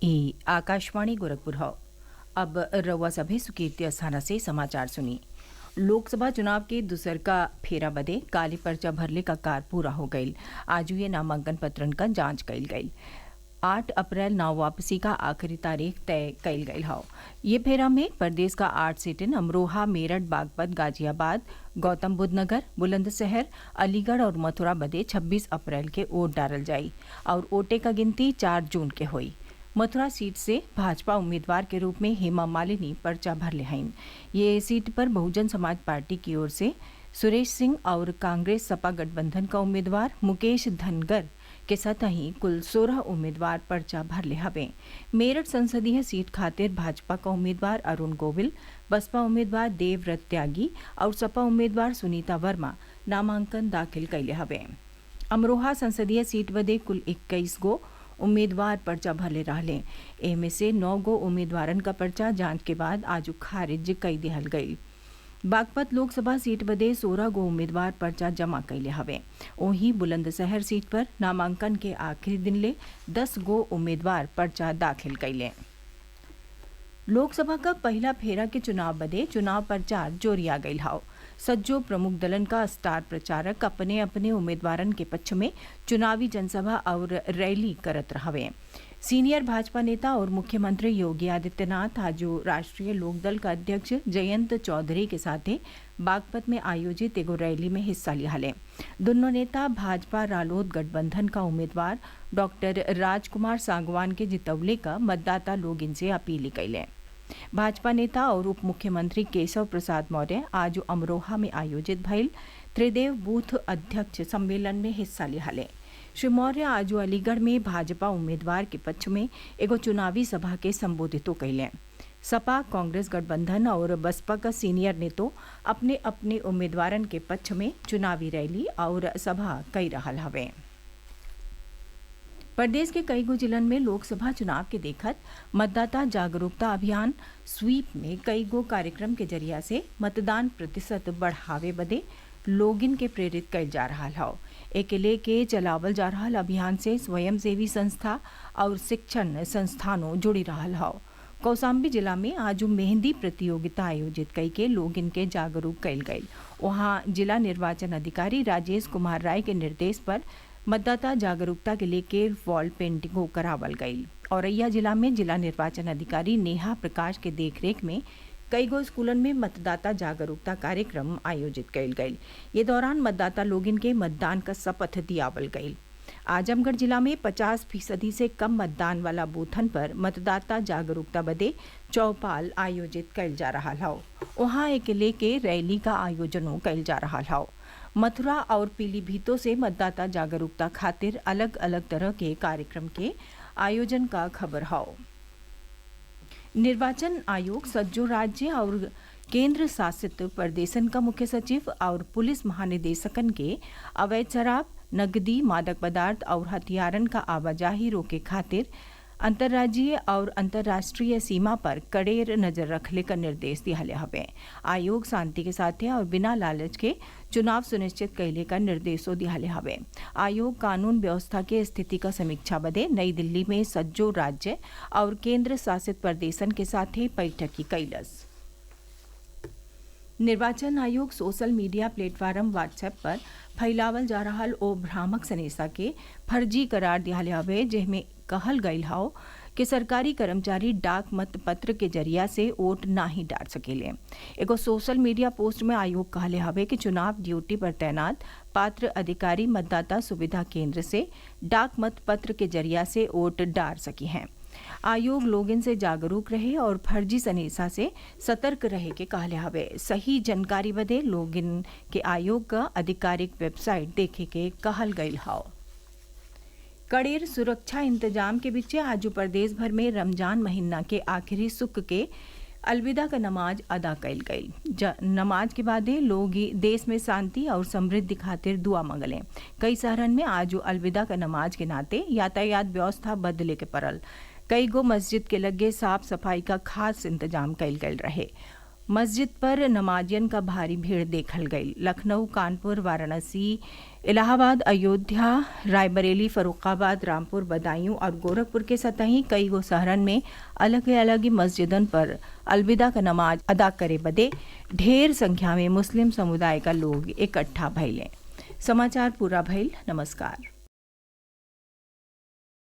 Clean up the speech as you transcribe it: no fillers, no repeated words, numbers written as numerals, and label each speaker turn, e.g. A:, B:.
A: ई आकाशवाणी गोरखपुर हौ। अब रउआ सभे सुकीर्ति अस्थाना से समाचार सुनी। लोकसभा चुनाव के दूसरका फेरा बदे काली पर्चा भरले का कार पूरा हो गईल। आज ये नामांकन पत्रन का जांच कईल गईल। 8 अप्रैल नाव वापसी का आखिरी तारीख तय कईल गईल हौ। ये फेरा में प्रदेश का 8 सीटें अमरोहा, मेरठ, बागपत, गाजियाबाद, गौतम बुद्ध नगर, बुलंदशहर, अलीगढ़ और मथुरा बदे 26 अप्रैल के वोट डालल जाई और वोटे का गिनती 4 जून के हुई। मथुरा सीट से भाजपा उम्मीदवार के रूप में हेमा मालिनी पर्चा भरले हईन। ये सीट पर बहुजन समाज पार्टी की ओर से सुरेश सिंह और कांग्रेस सपा गठबंधन का उम्मीदवार मुकेश धनगर के सतही कुल 16 उम्मीदवार पर्चा भरले हवे। मेरठ संसदीय सीट खातिर भाजपा का उम्मीदवार अरुण गोविल, बसपा उम्मीदवार देवव्रत त्यागी और सपा उम्मीदवार सुनीता वर्मा नामांकन दाखिल कैले हवे। अमरोहा संसदीय सीट बदे कुल 21 गो उम्मीदवार पर्चा भरले रहले। एमे से 9 गो उम्मीदवारन का पर्चा जांच के बाद आज खारिज कई दिहल गई। बागपत लोकसभा सीट बदे 16 गो उम्मीदवार पर्चा जमा कैले हवे। वहीं बुलंदशहर सीट पर नामांकन के आखिरी दिन ले 10 गो उम्मीदवार पर्चा दाखिल कैले। लोकसभा का पहला फेरा के चुनाव बदे चुनाव प्रचार जोरिया गईल हौ। सज्जो प्रमुख दलन का स्टार प्रचारक अपने अपने उम्मीदवारन के पक्ष में चुनावी जनसभा और रैली करत रहवे। सीनियर भाजपा नेता और मुख्यमंत्री योगी आदित्यनाथ आज राष्ट्रीय लोकदल का अध्यक्ष जयंत चौधरी के साथे बागपत में आयोजित एगो रैली में हिस्सा लिहाले। दोनों नेता भाजपा रालोद गठबंधन का उम्मीदवार डॉक्टर राजकुमार सांगवान के जितवले का मतदाता लोग इनसे अपील कैले। भाजपा नेता और उप मुख्यमंत्री केशव प्रसाद मौर्य आज अमरोहा में आयोजित भइल त्रिदेव बूथ अध्यक्ष सम्मेलन में हिस्सा लिहाले। श्री मौर्य आज अलीगढ़ में भाजपा उम्मीदवार के पक्ष में एगो चुनावी सभा के संबोधित कैले। सपा कांग्रेस गठबंधन और बसपा का सीनियर नेतो अपने अपने उम्मीदवारन के पक्ष में चुनावी रैली और सभा कई रहल हवे। प्रदेश के कई गो जिलन में लोकसभा चुनाव के देखत मतदाता जागरूकता अभियान स्वीप में कई गो कार्यक्रम के जरिया से मतदान प्रतिशत बढ़ावे बदे लोगिन के प्रेरित कईल जा रहा हौ। एके लेके चलावल जा रहा अभियान से स्वयंसेवी संस्था और शिक्षण संस्थानों जुड़ी रहल हौ। कौशाम्बी जिला में आज मेहंदी प्रतियोगिता आयोजित कई के लोग इनके जागरूक कईल गईल। वहाँ जिला निर्वाचन अधिकारी राजेश कुमार राय के निर्देश पर मतदाता जागरूकता के लेके वॉल पेंटिंगों करावल गई। औरैया जिला में जिला निर्वाचन अधिकारी नेहा प्रकाश के देखरेख में कई गो स्कूलन में मतदाता जागरूकता कार्यक्रम आयोजित कईल गई। ये दौरान मतदाता लोगिन के मतदान का शपथ दियावल गई। आजमगढ़ जिला में 50% से कम मतदान वाला बूथन पर मतदाता जागरूकता बदे चौपाल आयोजित कईल जा रहा हौ। वहाँ एक लेके रैली का आयोजनों कईल जा रहा हौ। मथुरा और पीलीभीतों से मतदाता जागरूकता खातिर अलग अलग तरह के कार्यक्रम के आयोजन का खबर हौ। निर्वाचन आयोग सज्जो राज्य और केंद्र शासित प्रदेशन का मुख्य सचिव और पुलिस महानिदेशकन के अवैध शराब, नकदी, मादक पदार्थ और हथियारन का आवाजाही रोके खातिर अंतर्राज्यीय और अंतर्राष्ट्रीय सीमा पर कड़ेर नजर रखले का निर्देश दिहले हवे। आयोग शांति के साथे और बिना लालच के चुनाव सुनिश्चित कैले का निर्देशों दिहले हवे। आयोग कानून व्यवस्था के स्थिति का समीक्षा बदे नई दिल्ली में सज्जो राज्य और केंद्र शासित प्रदेशन के साथे बैठक कैलस। निर्वाचन आयोग सोशल मीडिया प्लेटफॉर्म व्हाट्सएप पर फैलावल जा रहा ओ भ्रामक सनेसा के फर्जी करार दिहले हवे, जेमे कहल गईल हौ कि सरकारी कर्मचारी डाक मत पत्र के जरिया से वोट ना ही डाल सकेले। एगो सोशल मीडिया पोस्ट में आयोग कहले हवे कि चुनाव ड्यूटी पर तैनात पात्र अधिकारी मतदाता सुविधा केंद्र से डाक मत पत्र के जरिया से वोट डाल सकी हैं। आयोग लोगन से जागरूक रहे और फर्जी सनेसा से सतर्क रहे के कहले हवे। सही जानकारी बदे लोगन के आयोग का आधिकारिक वेबसाइट देखे के कहल गईल हौ। कड़ेर सुरक्षा इंतजाम के बीच आज प्रदेश भर में रमजान महीना के आखिरी सुख के अलविदा का नमाज अदा कईल गई। नमाज के बाद लोग देश में शांति और समृद्धि खातिर दुआ मंगलें। कई शहरन में आज अलविदा का नमाज के नाते यातायात व्यवस्था बदले के पड़ल। कई गो मस्जिद के लगे साफ सफाई का खास इंतजाम कईल गईल रहे। मस्जिद पर नमाजियन का भारी भीड़ देखल गई। लखनऊ, कानपुर, वाराणसी, इलाहाबाद, अयोध्या, रायबरेली, फरुखाबाद, रामपुर, बदायूं और गोरखपुर के सतही कई गो शहरन में अलग अलग मस्जिदन पर अलविदा का नमाज अदा करे बदे ढेर संख्या में मुस्लिम समुदाय का लोग इकट्ठा भइले। समाचार पूरा भइल। नमस्कार।